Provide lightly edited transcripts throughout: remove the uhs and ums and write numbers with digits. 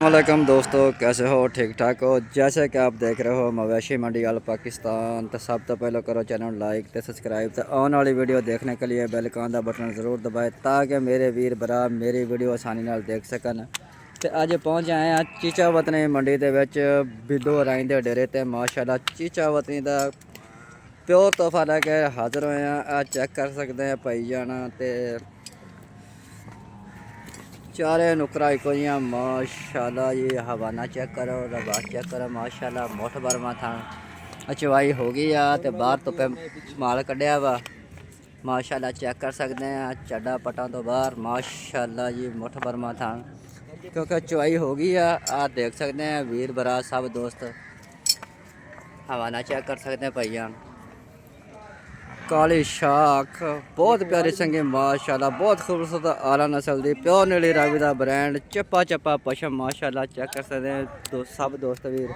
वालेकुम दोस्तों, कैसे हो? ठीक ठाक हो? जैसे कि आप देख रहे हो मवेशी मंडी वाल पाकिस्तान। तो सब तो पहले करो चैनल लाइक तो सब्सक्राइब, तो आने वाली वीडियो देखने के लिए बेल आइकन का बटन ज़रूर दबाए ताकि मेरे वीर भरा मेरी वीडियो आसानी नाल देख सकन। तो अज पहुँच आए हैं चीचा वतनी मंडी के बिल्लो राई के डेरे ते। माशाल्लाह चीचा वतनी का प्योर तोहफा लैके हाज़र होए हैं। आ चेक कर सकते हैं भाई जाना। तो चारे नुकरा इको जियां माशाल्लाह। ये हवाना चेक करो, रबात चेक करो माशाल्लाह। मुठ बरमा था अचवाई हो गई आ तो बाहर तो पे माल कढ़िया वा माशाल्लाह। चेक कर सकते हैं चड्डा पटा तो बाहर माशाल्लाह जी मुठ बरमा था क्योंकि चवाई हो गई आ देख सकते हैं वीर भरा सब दोस्त। हवाना चेक कर सकते हैं भैया। काली शाख बहुत प्यारी संगी माशाल्लाह। बहुत खूबसूरत आला नस्ल दी प्योर नीली रावी का ब्रांड चप्पा चप्पा पशम माशाल्लाह। चेक कर सकते हैं सब दोस्त वीर।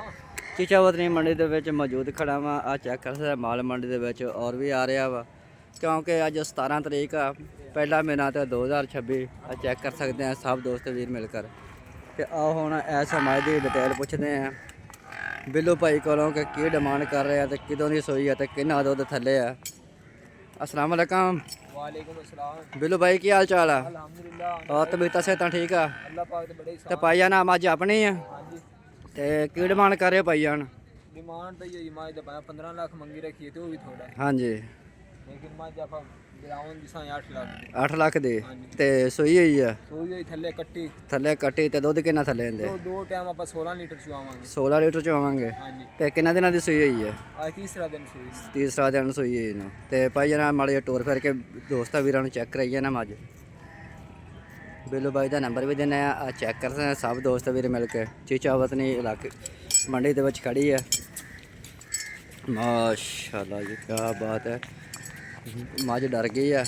चीचा वतनी मंडी के मौजूद खड़ा वा। आ चेक कर सकते माल मंडी के और भी आ रहा वा क्योंकि अज 17 तरीक आ, पहला महीना तो 2026। आ चेक कर सकते हैं सब दोस्त वीर मिलकर। तो आओ हुण इस समाज की डिटेल पुछते हैं बिल्लू भाई कोलों कि की डिमांड कर रहे हैं, तो कितों की सूई है, तो किन्ना दुध थले है। अस्सलाम वालेकुम। वालेकुम अस्सलाम। बिल्लू भाई की हाल चाल है? अल्हम्दुलिल्लाह। और तबीयत सेहत ठीक है? अल्लाह पाक दे बड़े तो एहसान। भाई नाम अज अपनी है हाँ जी। तो की डिमांड कर रहे हो भाई जान? डिमांड तो यही माज दबा 15 लाख मंगी रखी है, तो वो भी थोड़ा है। हाँ जी। लेकिन माज आप ग्राउंड दिसा 8 लाख दी। 8 लाख दी हाँ जी। तो सूई हुई है? सोई होई थल्ले कट्टी। थले कटी तो दुध किन्ना थले इंदे? दो टाइम आप 16 लीटर चुवावांगे। 16 लीटर चवांगे। हाँ जी। तो किन्ना दिनों की सूई हुई है? आज तीसरा दिन सोई। तीसरा दिन सूई हुई ना। तो भाई जान माड़े टूर फिर के दोस्तां वीरां नूं चेक कराइए ना मज। बिल्लू भाई का नंबर भी देने चेक कर सकते हैं सब दोस्त वीर मिल के। चीचा वतनी इलाके मंडी के खड़ी है माशाल्लाह जी क्या बात है। मज डर गई है।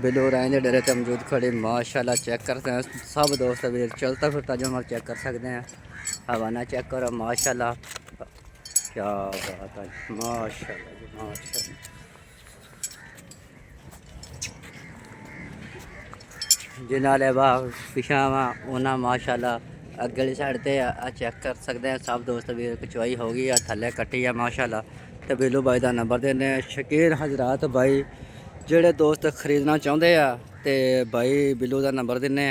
बिल्लू राय के डेरे ते मौजूद खड़ी माशाल्लाह। चेक करते हैं सब दोस्त वीर चलता फिरता जो हमारे चेक कर सकते हैं। हवाना चेक करो माशाल्लाह क्या बात है माशाल्लाह जी माशाल्लाह। जिन्हें वाह पिछा वा उन्हें माशाल्लाह अगली साइड ते चेक कर सकते हैं सब दोस्त वीर। कचवाई हो गई है थले कट्टी है माशाल्लाह। तो बिल्लू भाई का नंबर देने शकीर हजरात भाई जेड़े दोस्त खरीदना चाहते हैं तो भाई बिल्लू का नंबर देने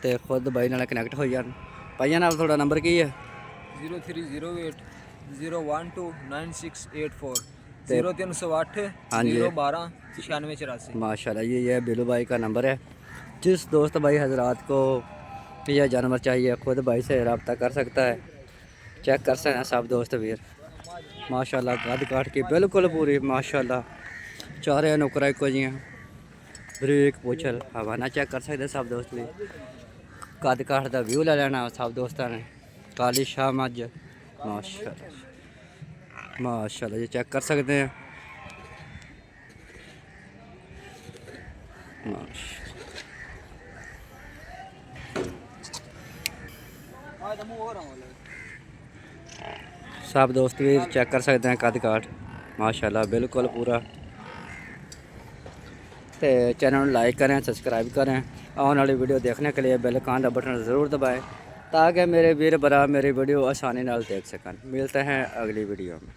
तो खुद भाई नाल कनैक्ट हो जान। भाइया नाल थोड़ा नंबर की है? 0308 012 9684 ते 0308 हाँ जी 012 9684। माशाल्लाह ये बिल्लू भाई का नंबर है। जिस दोस्त भाई हजरात को यह जानवर चाहिए खुद भाई से रब्ता कर सकता है। चेक कर सकते हैं सब दोस्त वीर माशाल्लाह। कद काट की बिल्कुल पूरी माशाल्लाह। चारे नुकरा इको जियां बरीक पुछल हवाना चेक कर सकते सब दोस्त भी। कद काट का व्यू ले लेना सब दोस्तों ने। काली शाह मज माशाल्लाह माशाल्लाह ये चेक कर सकते हैं माशा। सब दोस्त भी चेक कर सकते हैं कद काट माशाल्लाह बिल्कुल पूरा। तो चैनल लाइक करें सब्सक्राइब करें। आने वाली वीडियो देखने के लिए बेल आइकन का बटन ज़रूर दबाएं ताकि मेरे वीर भरा मेरी वीडियो आसानी नाल देख सकन। मिलते हैं अगली वीडियो में।